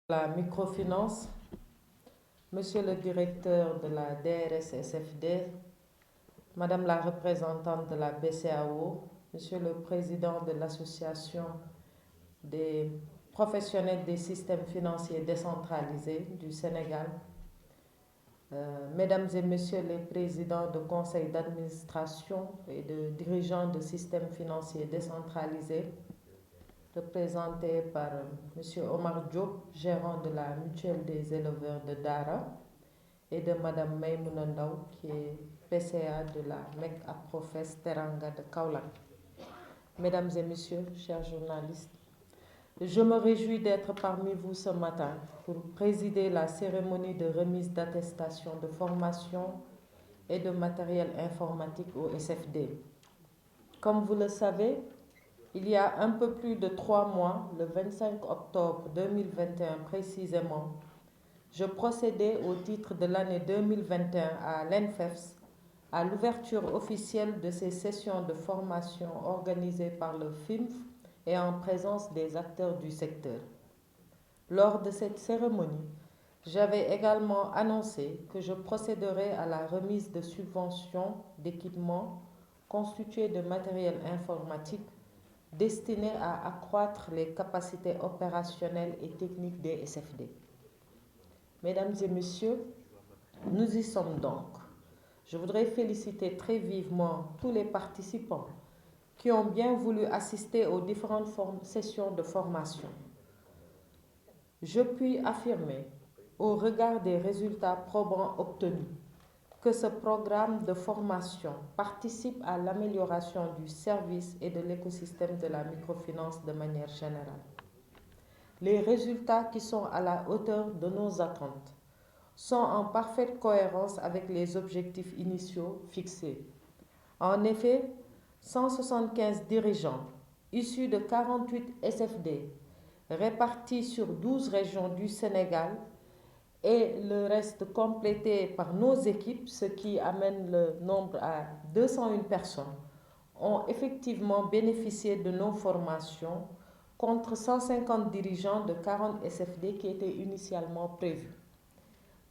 La microfinance, Monsieur le directeur de la DRSSFD, Madame la représentante de la BCAO, Monsieur le président de l'Association des professionnels des systèmes financiers décentralisés du Sénégal, Mesdames et Messieurs les présidents de conseils d'administration et de dirigeants de systèmes financiers décentralisés, représenté par M. Omar Diop, gérant de la mutuelle des éleveurs de Dara, et de Mme Maïmouna Ndaw, qui est PCA de la MEC Aprofes Teranga de Kaolack. Mesdames et Messieurs, chers journalistes, je me réjouis d'être parmi vous ce matin pour présider la cérémonie de remise d'attestation de formation et de matériel informatique au SFD. Comme vous le savez, il y a un peu plus de 3 mois, le 25 octobre 2021 précisément, je procédais au titre de l'année 2021 à l'ENFEFS à l'ouverture officielle de ces sessions de formation organisées par le FIMF et en présence des acteurs du secteur. Lors de cette cérémonie, j'avais également annoncé que je procéderais à la remise de subventions d'équipements constitués de matériel informatique destiné à accroître les capacités opérationnelles et techniques des SFD. Mesdames et Messieurs, nous y sommes donc. Je voudrais féliciter très vivement tous les participants qui ont bien voulu assister aux différentes sessions de formation. Je puis affirmer, au regard des résultats probants obtenus, que ce programme de formation participe à l'amélioration du service et de l'écosystème de la microfinance de manière générale. Les résultats qui sont à la hauteur de nos attentes sont en parfaite cohérence avec les objectifs initiaux fixés. En effet, 175 dirigeants issus de 48 SFD répartis sur 12 régions du Sénégal et le reste complété par nos équipes, ce qui amène le nombre à 201 personnes, ont effectivement bénéficié de nos formations contre 150 dirigeants de 40 SFD qui étaient initialement prévus.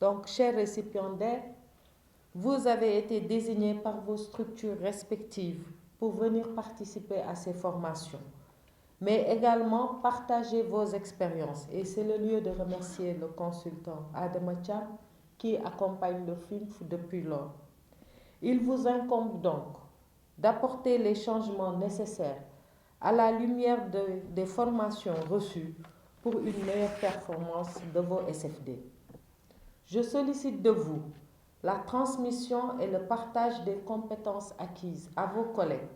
Donc, chers récipiendaires, vous avez été désignés par vos structures respectives pour venir participer à ces formations, mais également partager vos expériences. Et c'est le lieu de remercier le consultant Adama Thiam qui accompagne le FIMF depuis lors. Il vous incombe donc d'apporter les changements nécessaires à la lumière des formations reçues pour une meilleure performance de vos SFD. Je sollicite de vous la transmission et le partage des compétences acquises à vos collègues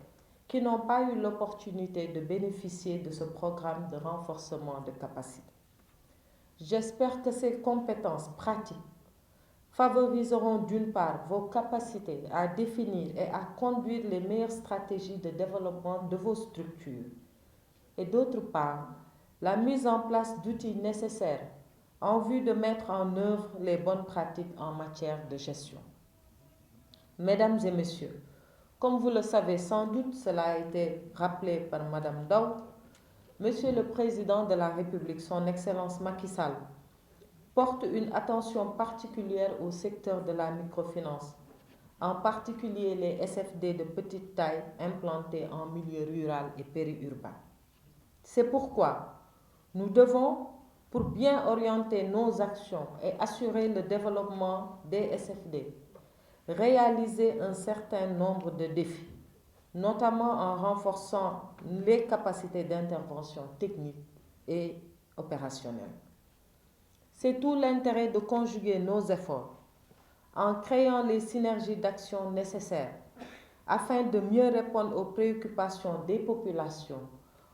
qui n'ont pas eu l'opportunité de bénéficier de ce programme de renforcement de capacité. J'espère que ces compétences pratiques favoriseront d'une part vos capacités à définir et à conduire les meilleures stratégies de développement de vos structures et d'autre part la mise en place d'outils nécessaires en vue de mettre en œuvre les bonnes pratiques en matière de gestion. Mesdames et Messieurs, comme vous le savez sans doute, cela a été rappelé par Madame Ndaw, Monsieur le Président de la République, son Excellence Macky Sall, porte une attention particulière au secteur de la microfinance, en particulier les SFD de petite taille implantés en milieu rural et périurbain. C'est pourquoi nous devons, pour bien orienter nos actions et assurer le développement des SFD, réaliser un certain nombre de défis, notamment en renforçant les capacités d'intervention technique et opérationnelle. C'est tout l'intérêt de conjuguer nos efforts en créant les synergies d'action nécessaires afin de mieux répondre aux préoccupations des populations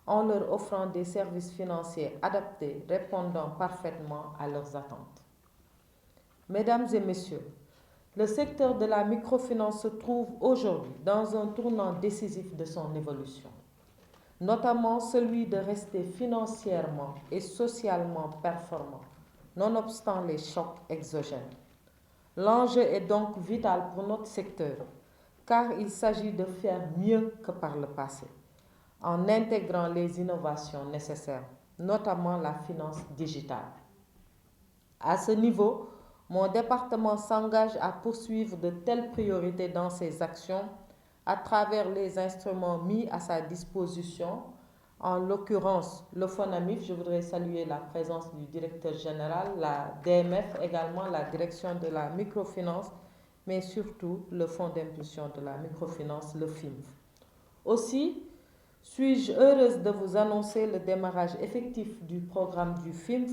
en leur offrant des services financiers adaptés répondant parfaitement à leurs attentes. Mesdames et Messieurs, le secteur de la microfinance se trouve aujourd'hui dans un tournant décisif de son évolution, notamment celui de rester financièrement et socialement performant, nonobstant les chocs exogènes. L'enjeu est donc vital pour notre secteur, car il s'agit de faire mieux que par le passé, en intégrant les innovations nécessaires, notamment la finance digitale. À ce niveau, mon département s'engage à poursuivre de telles priorités dans ses actions à travers les instruments mis à sa disposition, en l'occurrence le FONAMIF. Je voudrais saluer la présence du directeur général, la DMF également, la direction de la microfinance, mais surtout le Fonds d'impulsion de la microfinance, le FIMF. Aussi, suis-je heureuse de vous annoncer le démarrage effectif du programme du FIMF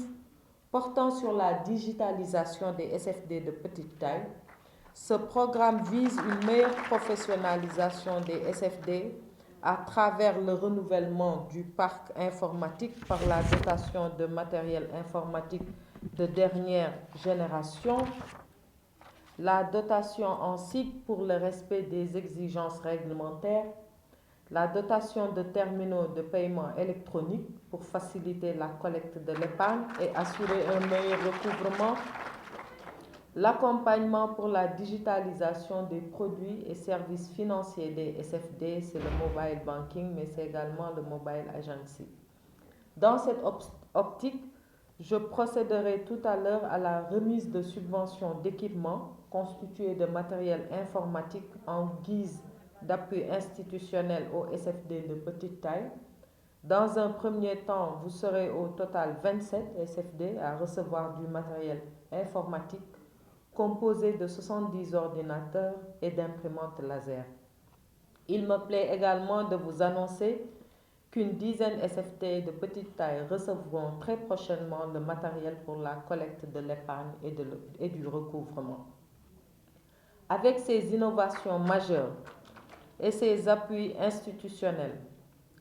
portant sur la digitalisation des SFD de petite taille. Ce programme vise une meilleure professionnalisation des SFD à travers le renouvellement du parc informatique par la dotation de matériel informatique de dernière génération, la dotation en cycle pour le respect des exigences réglementaires, la dotation de terminaux de paiement électronique pour faciliter la collecte de l'épargne et assurer un meilleur recouvrement, l'accompagnement pour la digitalisation des produits et services financiers des SFD, c'est le mobile banking, mais c'est également le mobile agency. Dans cette optique, je procéderai tout à l'heure à la remise de subventions d'équipements constituées de matériel informatique en guise d'appui institutionnel aux SFD de petite taille. Dans un premier temps, vous serez au total 27 SFD à recevoir du matériel informatique composé de 70 ordinateurs et d'imprimantes laser. Il me plaît également de vous annoncer qu'une dizaine SFD de petite taille recevront très prochainement le matériel pour la collecte de l'épargne et du recouvrement. Avec ces innovations majeures et ces appuis institutionnels,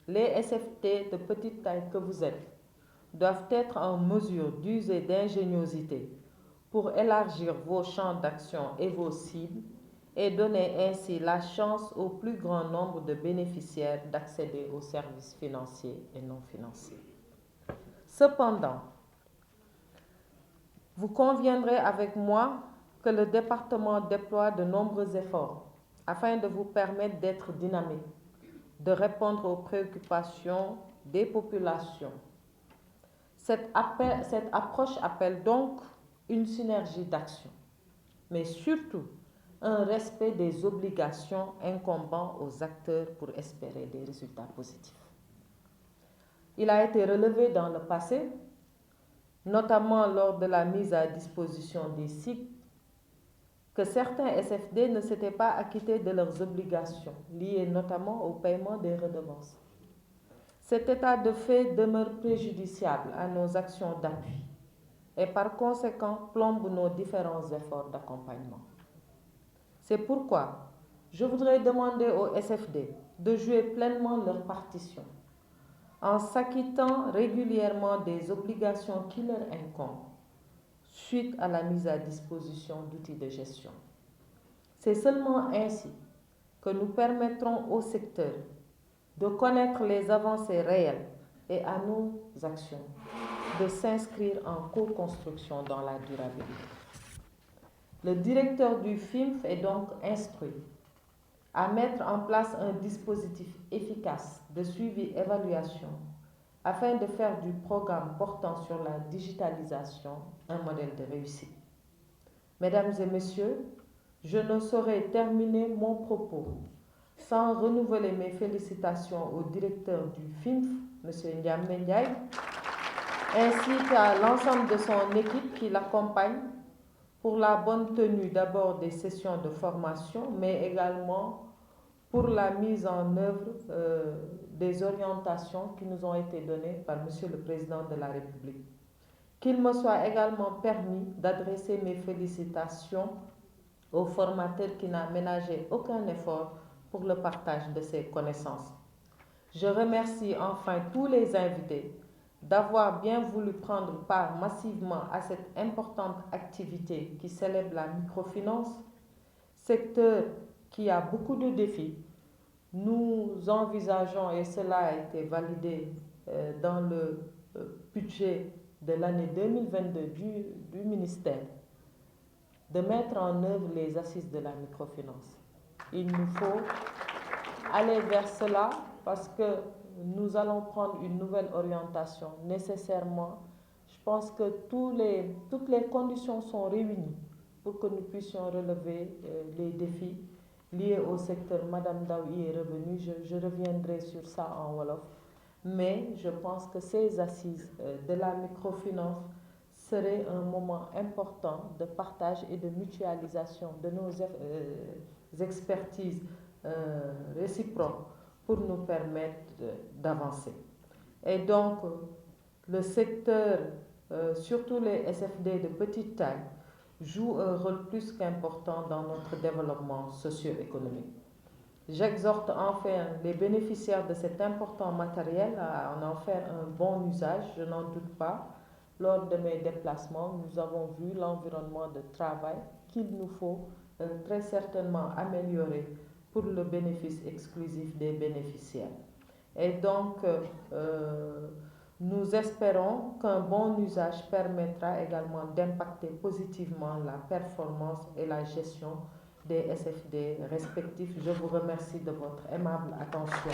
les SFD de petite taille que vous êtes doivent être en mesure d'user d'ingéniosité pour élargir vos champs d'action et vos cibles et donner ainsi la chance au plus grand nombre de bénéficiaires d'accéder aux services financiers et non financiers. Cependant, vous conviendrez avec moi que le département déploie de nombreux efforts afin de vous permettre d'être dynamique, de répondre aux préoccupations des populations. Cette approche appelle donc une synergie d'action, mais surtout un respect des obligations incombant aux acteurs pour espérer des résultats positifs. Il a été relevé dans le passé, notamment lors de la mise à disposition des sites, que certains SFD ne s'étaient pas acquittés de leurs obligations, liées notamment au paiement des redevances. Cet état de fait demeure préjudiciable à nos actions d'appui et par conséquent plombe nos différents efforts d'accompagnement. C'est pourquoi je voudrais demander aux SFD de jouer pleinement leur partition en s'acquittant régulièrement des obligations qui leur incombent suite à la mise à disposition d'outils de gestion. C'est seulement ainsi que nous permettrons au secteur de connaître les avancées réelles et à nos actions de s'inscrire en co-construction dans la durabilité. Le directeur du FIMF est donc instruit à mettre en place un dispositif efficace de suivi-évaluation afin de faire du programme portant sur la digitalisation un modèle de réussite. Mesdames et messieurs, je ne saurais terminer mon propos sans renouveler mes félicitations au directeur du FIMF, M. Ndiamé Ndiaye, ainsi qu'à l'ensemble de son équipe qui l'accompagne pour la bonne tenue d'abord des sessions de formation, mais également pour la mise en œuvre des orientations qui nous ont été données par Monsieur le Président de la République. Qu'il me soit également permis d'adresser mes félicitations au formateur qui n'a ménagé aucun effort pour le partage de ses connaissances. Je remercie enfin tous les invités d'avoir bien voulu prendre part massivement à cette importante activité qui célèbre la microfinance, secteur qui a beaucoup de défis. Nous envisageons, et cela a été validé dans le budget de l'année 2022 du ministère, de mettre en œuvre les assises de la microfinance. Il nous faut aller vers cela parce que nous allons prendre une nouvelle orientation. Nécessairement, je pense que toutes les conditions sont réunies pour que nous puissions relever les défis liés au secteur. Madame Daw y est revenue, je reviendrai sur ça en Wolof. Mais je pense que ces assises de la microfinance seraient un moment important de partage et de mutualisation de nos expertises réciproques pour nous permettre d'avancer. Et donc, le secteur, surtout les SFD de petite taille, joue un rôle plus qu'important dans notre développement socio-économique. J'exhorte enfin les bénéficiaires de cet important matériel à en faire un bon usage, je n'en doute pas. Lors de mes déplacements, nous avons vu l'environnement de travail qu'il nous faut très certainement améliorer pour le bénéfice exclusif des bénéficiaires. Et donc, nous espérons qu'un bon usage permettra également d'impacter positivement la performance et la gestion des SFD respectifs. Je vous remercie de votre aimable attention.